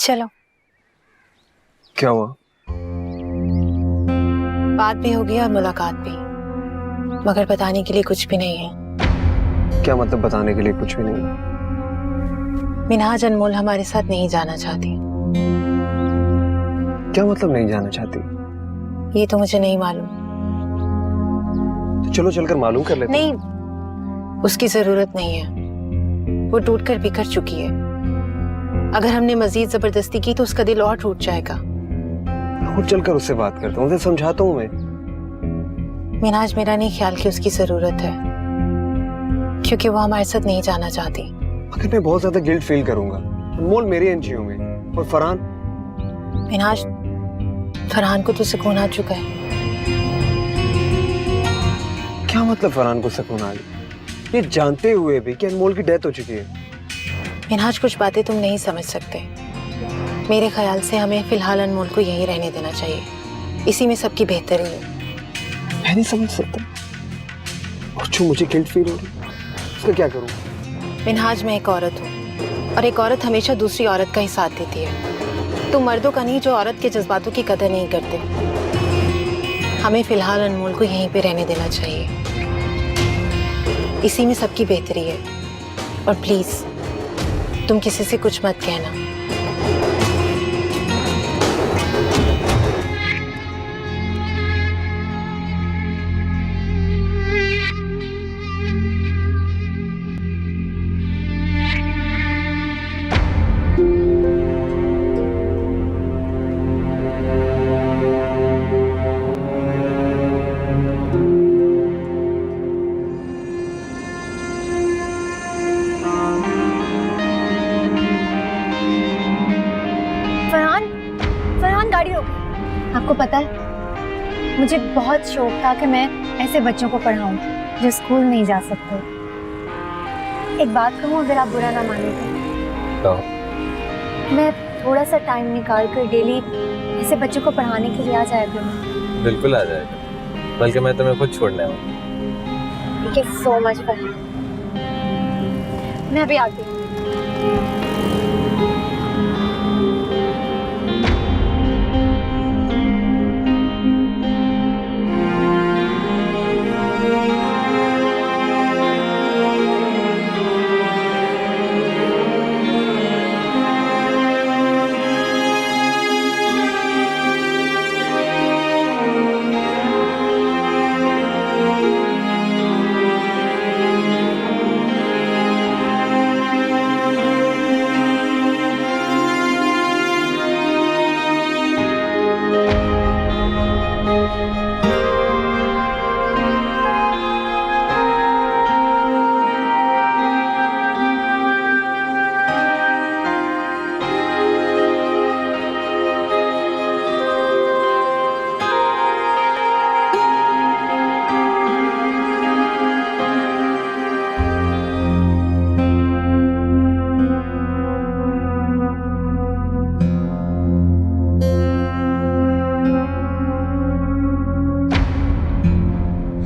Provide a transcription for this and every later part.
चलो। क्या हुआ? बात भी होगी और मुलाकात भी, मगर बताने के लिए कुछ भी नहीं है। क्या मतलब बताने के लिए कुछ भी नहीं? मिनहाज अनमोल हमारे साथ नहीं जाना चाहती। क्या मतलब नहीं जाना चाहती? ये तो मुझे नहीं मालूम। तो चलो चलकर मालूम कर लेते। नहीं, उसकी जरूरत नहीं है। वो टूटकर बिखर चुकी है। अगर हमने मजीद जबरदस्ती की तो उसका दिल और टूट जाएगा। खुद चलकर उससे बात करता हूँ, उसे समझाता हूँ मैं। मिनहाज, मेरा नहीं ख्याल कि उसकी जरूरत है, क्योंकि वो हमारे साथ नहीं जाना चाहती। अगर मैं बहुत ज्यादा गिल्ट फील करूंगा। अनमोल मेरे एनजीओ में, और फरहान। मिनहाज, फरहान को तो सुकून आ चुका है। क्या मतलब फरहान को सुकून आ गया? ये जानते हुए भी कि अनमोल की डेथ हो चुकी है। मिनहाज, कुछ बातें तुम नहीं समझ सकते। मेरे ख्याल से हमें फिलहाल अनमोल को यहीं रहने देना चाहिए। इसी में सबकी बेहतरी है। मैं नहीं समझ सकता, और जो मुझे गिल्ट फील हो रही है उसका क्या करूं? मिनहाज, मैं एक औरत हूँ, और एक औरत हमेशा दूसरी औरत का ही साथ देती है। तुम मर्दों का नहीं जो औरत के जज्बातों की कदर नहीं करते। हमें फिलहाल अनमोल को यहीं पे रहने देना चाहिए। इसी में सबकी बेहतरी है। और प्लीज तुम किसी से कुछ मत कहना। गाड़ी रोको। आपको पता है, मुझे बहुत शौक था कि मैं ऐसे बच्चों को पढ़ाऊं जो स्कूल नहीं जा सकते। एक बात कहूं, अगर आप बुरा ना माने तो मैं थोड़ा सा टाइम निकाल कर डेली ऐसे बच्चों को पढ़ाने के लिए आ जाया करूँ। बिल्कुल आ जाएगा, बल्कि मैं तुम्हें खुद छोड़ने आऊँ। Thank you so much Farhan. मैं अभी आती हूँ।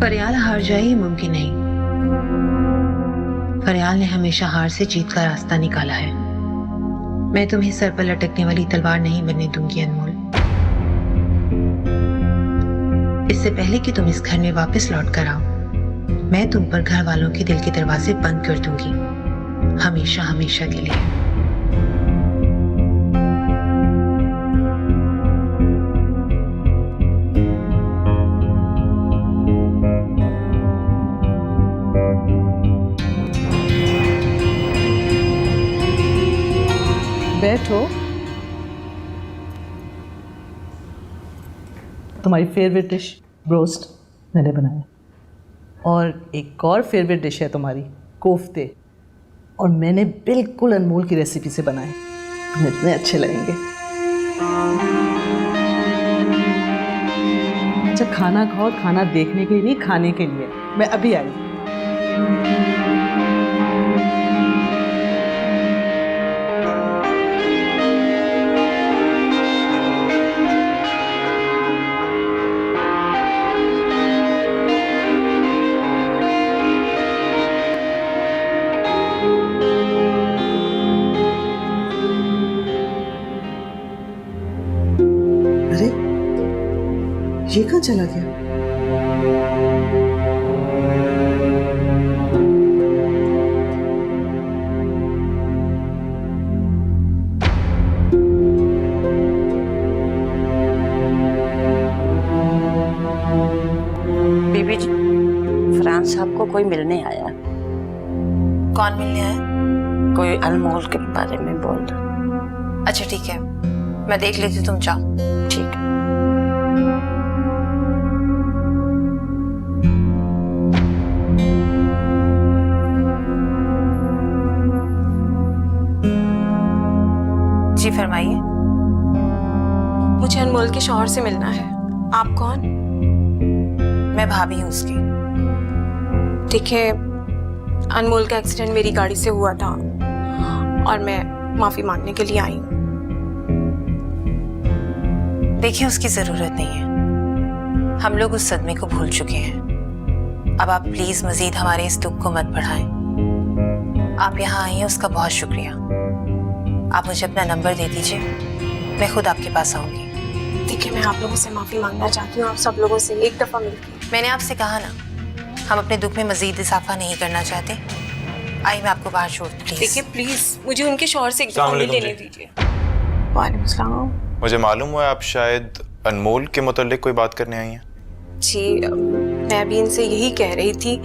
फरियाल हार जाए ये मुमकिन नहीं। फरियाल ने हमेशा हार से जीत का रास्ता निकाला है। मैं तुम्हें सर पर लटकने वाली तलवार नहीं बनने दूंगी अनमोल। इससे पहले कि तुम इस घर में वापस लौट कर आओ, मैं तुम पर घर वालों के दिल के दरवाजे बंद कर दूंगी, हमेशा हमेशा के लिए। बैठो। तुम्हारी फेवरेट डिश रोस्ट मैंने बनाया, और एक और फेवरेट डिश है तुम्हारी कोफ्ते, और मैंने बिल्कुल अनमोल की रेसिपी से बनाए। तुम्हें इतने अच्छे लगेंगे। अच्छा, खाना खाओ। खाना देखने के लिए नहीं, खाने के लिए। मैं अभी आई। ये कहाँ चला गया? बीबी जी, फरहान साहब को कोई मिलने आया, कौन मिलने आया? कोई अनमोल के बारे में बोल रहा। अच्छा ठीक है, मैं देख लेती हूँ, तुम जाओ। ठीक है। जी फरमाइए। मुझे अनमोल के शौहर से मिलना है। आप कौन? मैं भाभी हूँ उसकी। ठीक है, अनमोल का एक्सीडेंट मेरी गाड़ी से हुआ था और मैं माफी मांगने के लिए आई हूँ। देखिए उसकी जरूरत नहीं है, हम लोग उस सदमे को भूल चुके हैं। अब आप प्लीज मजीद हमारे इस दुख को मत बढ़ाएं। आप यहाँ आई हैं उसका बहुत शुक्रिया। आप मुझे अपना नंबर दे दीजिए, मैं खुद आपके पास आऊंगी। ठीक है, मैं आप लोगों से माफी मांगना चाहती हूँ, आप सब लोगों से एक दफा मिलकर। मैंने आपसे कहा ना, हम अपने दुख में मजीद इजाफा नहीं करना चाहते। आई मैं आपको बाहर छोड़ दूँ, प्लीज। देखिए प्लीज मुझे उनके शौहर से एक दफा मिल लेने दीजिए। वालेकुम सलाम। मुझे मालूम हुआ आप शायद अनमोल के मुताल्लिक कोई बात करने आई हैं। जी, मैं भी इनसे यही कह रही थी।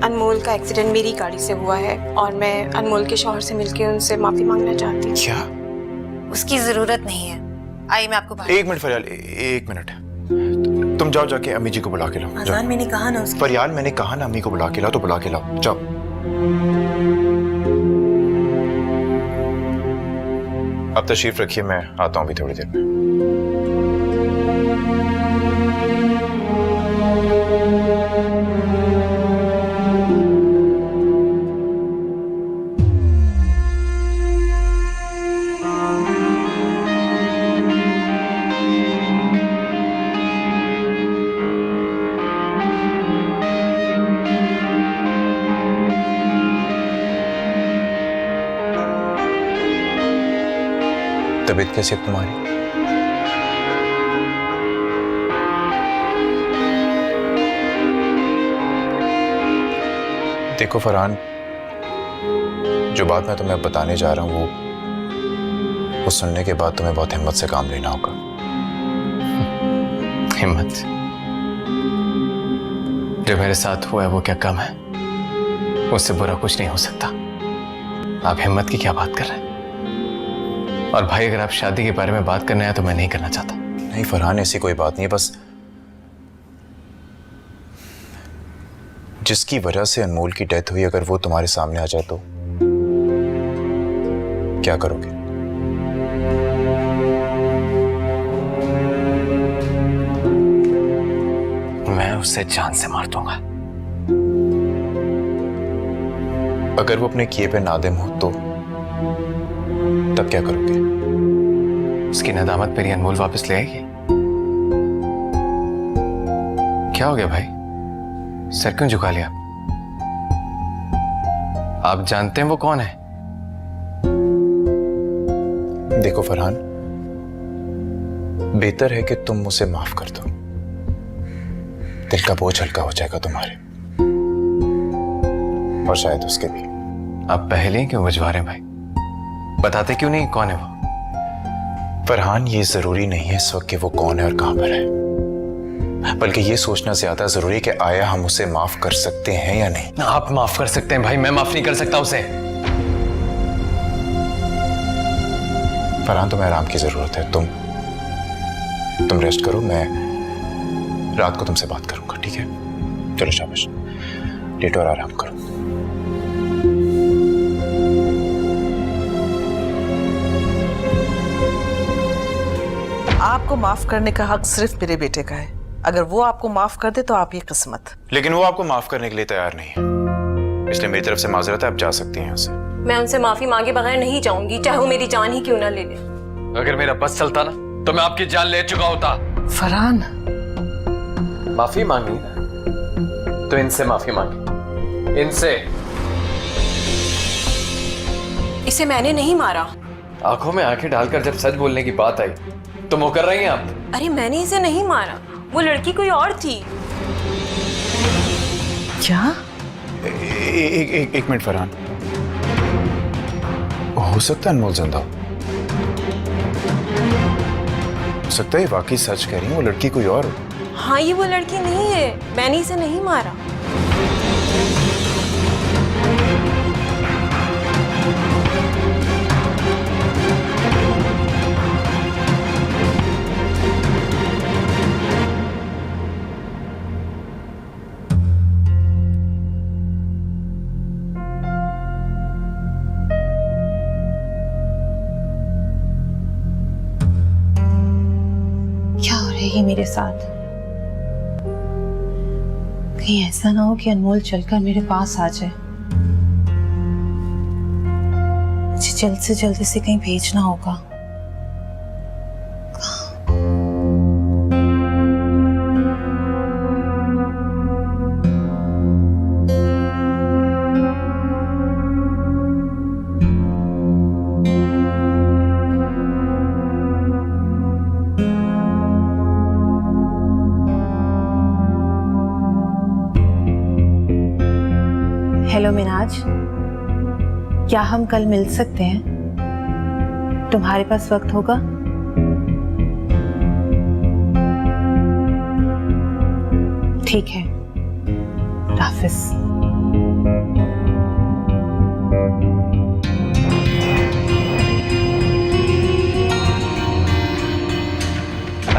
अनमोल का एक्सीडेंट मेरी गाड़ी से हुआ है और मैं अनमोल के शौहर से मिलकर उनसे माफी मांगना चाहती हूँ। क्या? उसकी जरूरत नहीं है। आई मैं आपको बाहर। एक मिनट फरियाल, एक मिनट। तुम जाओ, जाके अम्मी जी को बुला के लाओ। अजान जाओ। मैंने कहा ना उसकी। फरियाल, मैंने कहा ना अम्मी को बुला के लाओ, तो बुला के लाओ, जाओ। अब तशरीफ रखिए, मैं आता हूँ अभी थोड़ी देर में। तबीयत कैसी है तुम्हारी? देखो फरहान, जो बात मैं तुम्हें बताने जा रहा हूं वो सुनने के बाद तुम्हें बहुत हिम्मत से काम लेना होगा। हिम्मत? जो मेरे साथ हुआ है वो क्या कम है? उससे बुरा कुछ नहीं हो सकता। आप हिम्मत की क्या बात कर रहे हैं? और भाई, अगर आप शादी के बारे में बात करने आए तो मैं नहीं करना चाहता। नहीं फरहान, ऐसी कोई बात नहीं है, बस जिसकी वजह से अनमोल की डेथ हुई, अगर वो तुम्हारे सामने आ जाए तो क्या करोगे? मैं उसे जान से मार दूंगा। अगर वो अपने किए पे नादिम हो तो तब क्या करोगे? उसकी नदामत मेरी अनमोल वापस ले आएगी। क्या हो गया भाई, सर क्यों झुका लिया? आप जानते हैं वो कौन है? देखो फरहान, बेहतर है कि तुम उसे माफ कर दो। दिल का बोझ हल्का हो जाएगा तुम्हारे, और शायद उसके भी। आप पहले ही क्यों बुझवा रहे हैं भाई? बताते क्यों नहीं कौन है वो? फरहान, ये जरूरी नहीं है इस वक्त कि वो कौन है और कहां पर है, बल्कि ये सोचना ज्यादा जरूरी है कि आया हम उसे माफ कर सकते हैं या नहीं। आप माफ कर सकते हैं भाई, मैं माफ नहीं कर सकता उसे। फरहान, तुम्हें आराम की जरूरत है। तुम रेस्ट करो, मैं रात को तुमसे बात करूंगा, ठीक है? चलो शाबाश, लेटो और आराम करो। आपको माफ करने का हक सिर्फ मेरे बेटे का है। अगर वो आपको माफ कर दे तो आप ये किस्मत। लेकिन वो आपको माफ करने के लिए तैयार नहीं है, इसलिए मेरी तरफ से माजरत है, आप जा सकती हैं यहाँ से। मैं उनसे माफी मांगे बगैर नहीं जाऊंगी, चाहे वो मेरी जान ही क्यों ना ले ले। अगर मेरा बस चलता ना तो मैं आपकी जान ले चुका होता। फरहान, माफी मांगी ना तो इनसे माफी मांगी, इनसे। इसे मैंने नहीं मारा। आंखों में आंखें डालकर जब सच बोलने की बात आई तो मुकर रही हैं आप। अरे मैंने इसे नहीं मारा, वो लड़की कोई और थी। क्या? एक मिनट फरहान, हो सकता है अनमोल जिंदा हो सकता है वाकई सच कह रही है, वो लड़की कोई और हो। हाँ, ये वो लड़की नहीं है, मैंने इसे नहीं मारा। क्या हो रहा है ये मेरे साथ? कहीं ऐसा ना हो कि अनमोल चलकर मेरे पास आ जाए। मुझे जल्द से जल्द इसे कहीं भेजना होगा। हेलो मिनाज, क्या हम कल मिल सकते हैं? तुम्हारे पास वक्त होगा? ठीक है, हाफिज।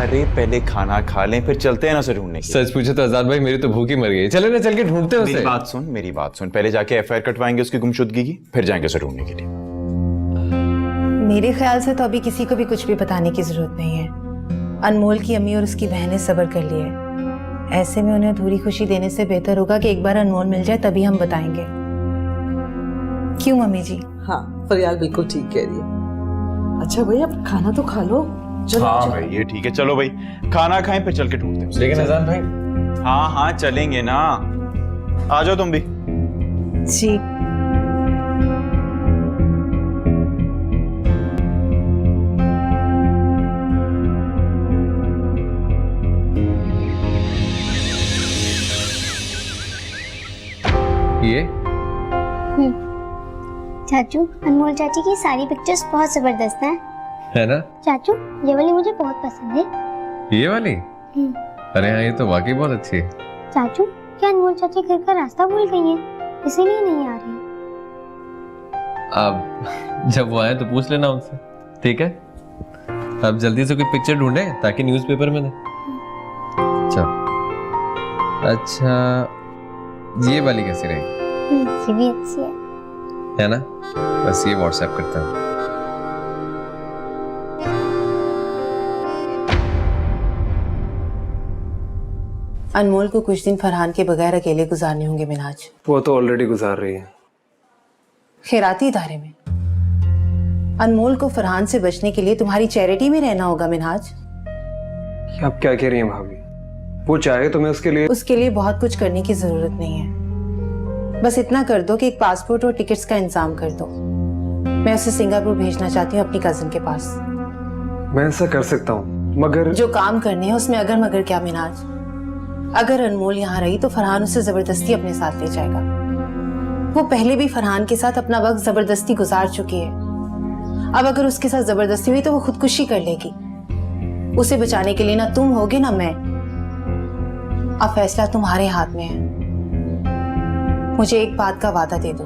अरे पहले खाना खा लें फिर चलते हैं ना उसे ढूंढने के लिए। सच पूछे तो आजाद भाई मेरी तो भूख ही मर गई। चले ना, चल के ढूंढते हैं मेरी उसे। बात सुन, पहले जाके एफआईआर कटवाएंगे उसकी गुमशुदगी की, फिर जाएंगे उसे ढूंढने के लिए। मेरे ख्याल से तो अभी किसी को भी कुछ भी बताने की जरूरत नहीं है। अनमोल की अम्मी और उसकी बहन ने सब्र कर लिया है। ऐसे में उन्हें अधूरी खुशी देने से बेहतर होगा कि एक बार अनमोल मिल जाए तभी हम बताएंगे। क्यों मम्मी जी? हाँ, फरियाल बिल्कुल ठीक कह रही है। अच्छा भाई, अब खाना तो खा लो। चलो हाँ चलो। भाई ये ठीक है, चलो भाई खाना खाएं फिर चल के ढूंढते हैं उसे। लेकिन अजान भाई। हाँ चलेंगे ना, आ जाओ तुम भी। जी। ये चाचू, अनमोल चाची की सारी पिक्चर्स बहुत जबरदस्त हैं। है ना? चाचू, ये वाली मुझे बहुत पसंद है। ये वाली? अरे हाँ, ये तो वाकई बहुत अच्छी है। चाचू, क्या अनमोल चाची घर का रास्ता भूल गई है, इसीलिए नहीं आ रही? अब जब वो आए तो पूछ लेना उनसे, ठीक है? अब जल्दी से कोई पिक्चर ढूंढे ताकि न्यूज़पेपर में दे। चल। अच्छा, ये वाली कैसी रहेगी? ये भी अच्छी है ना? बस ये व्हाट्सएप करता हूँ। अनमोल को कुछ दिन फरहान के बगैर अकेले गुजारने होंगे मिनाज। वो तो ऑलरेडी गुजार रही है। खैराती इदारे में अनमोल को फरहान से बचने के लिए तुम्हारी चैरिटी में रहना होगा मिनाज। ये आप क्या कह रही हैं भाभी? वो चाहे तो मैं उसके लिए बहुत कुछ करने की जरूरत नहीं है। बस इतना कर दो कि एक पासपोर्ट और टिकट्स का इंतजाम कर दो। मैं उसे सिंगापुर भेजना चाहती हूँ अपनी कजिन के पास। मैं ऐसा कर सकता हूँ, मगर जो काम करने हैं उसमें अगर मगर क्या मिनाज? अगर अनमोल यहाँ रही तो फरहान उसे जबरदस्ती अपने साथ ले जाएगा। वो पहले भी फरहान के साथ अपना वक्त जबरदस्ती गुजार चुकी है। अब अगर उसके साथ जबरदस्ती हुई तो वो खुदकुशी कर लेगी। उसे बचाने के लिए ना तुम होगे ना मैं। अब फैसला तुम्हारे हाथ में है। मुझे एक बात का वादा दे दो,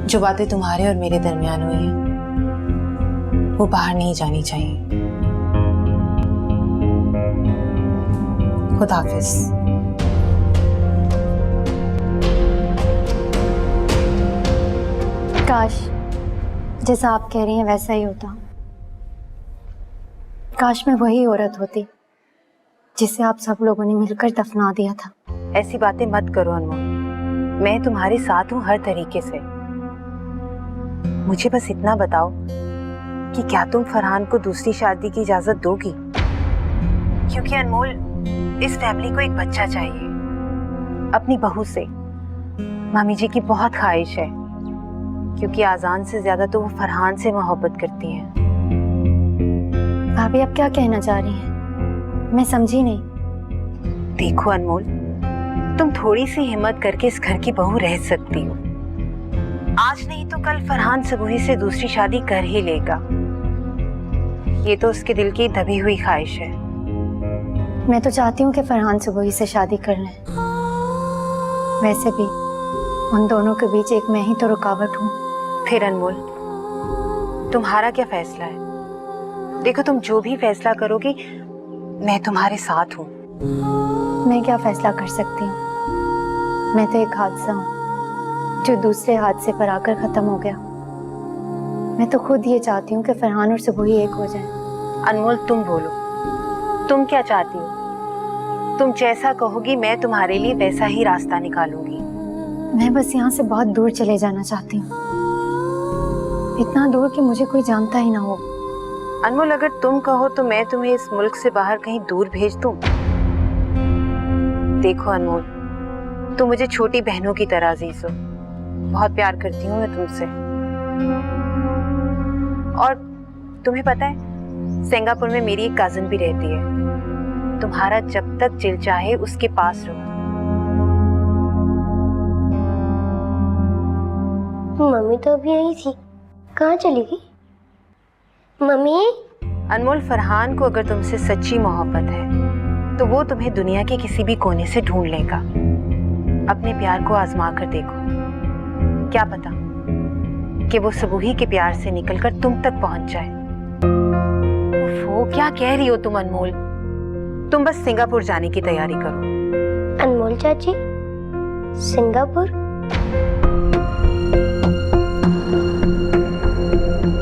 जो बातें तुम्हारे और मेरे दरमियान हुई हैं वो बाहर नहीं जानी चाहिए। खुदा हाफिज। काश जैसा आप कह रही हैं वैसा ही होता। काश मैं वही औरत होती जिसे आप सब लोगों ने मिलकर दफना दिया था। ऐसी बातें मत करो अनमोल, मैं तुम्हारे साथ हूं हर तरीके से। मुझे बस इतना बताओ कि क्या तुम फरहान को दूसरी शादी की इजाजत दोगी? क्योंकि अनमोल, इस फैमिली को एक बच्चा चाहिए अपनी बहू से। मामी जी की बहुत ख्वाहिश है, क्योंकि आजान से ज्यादा तो वो फरहान से मोहब्बत करती हैं। भाभी, आप क्या कहना चाह रही हैं? मैं समझी नहीं। देखो अनमोल, तुम थोड़ी सी हिम्मत करके इस घर की बहू रह सकती हो। आज नहीं तो कल फरहान सबूही से दूसरी शादी कर ही लेगा। ये तो उसके दिल की दबी हुई ख्वाहिश है। मैं तो चाहती हूँ कि फरहान सबूही से शादी कर लें। वैसे भी उन दोनों के बीच एक मैं ही तो रुकावट हूँ। फिर अनमोल, तुम्हारा क्या फैसला है? देखो, तुम जो भी फैसला करोगी मैं तुम्हारे साथ हूँ। मैं क्या फैसला कर सकती हूँ? मैं तो एक हादसा हूँ जो दूसरे हादसे पर आकर खत्म हो गया। मैं तो खुद ये चाहती हूँ कि फरहान और सबूही एक हो जाएं। अनमोल, तुम बोलो, तुम क्या चाहती हो? तुम जैसा कहोगी मैं तुम्हारे लिए वैसा ही रास्ता निकालूंगी। मैं बस यहाँ से बहुत दूर चले जाना चाहती हूँ, इतना दूर कि मुझे कोई जानता ही ना हो। अनमोल, अगर तुम कहो तो मैं तुम्हें इस मुल्क से बाहर कहीं दूर भेज दूं। देखो अनमोल, तुम मुझे छोटी बहनों की तरह अजीज हो। बहुत प्यार करती हूँ मैं तुमसे। और तुम्हें पता है, सिंगापुर में मेरी एक कजिन भी रहती है। तुम्हारा जब तक दिल चाहे उसके पास रहो। मम्मी तो अभी आई थी, कहाँ चली गई? मम्मी। अनमोल, फरहान को अगर तुमसे सच्ची मोहब्बत है तो वो तुम्हें दुनिया के किसी भी कोने से ढूंढ लेगा। अपने प्यार को आजमा कर देखो, क्या पता कि वो सबूही के प्यार से निकलकर तुम तक पहुंच जाए। वो क्या कह रही हो तुम अनमोल? तुम बस सिंगापुर जाने की तैयारी करो। अनमोल चाची, सिंगापुर?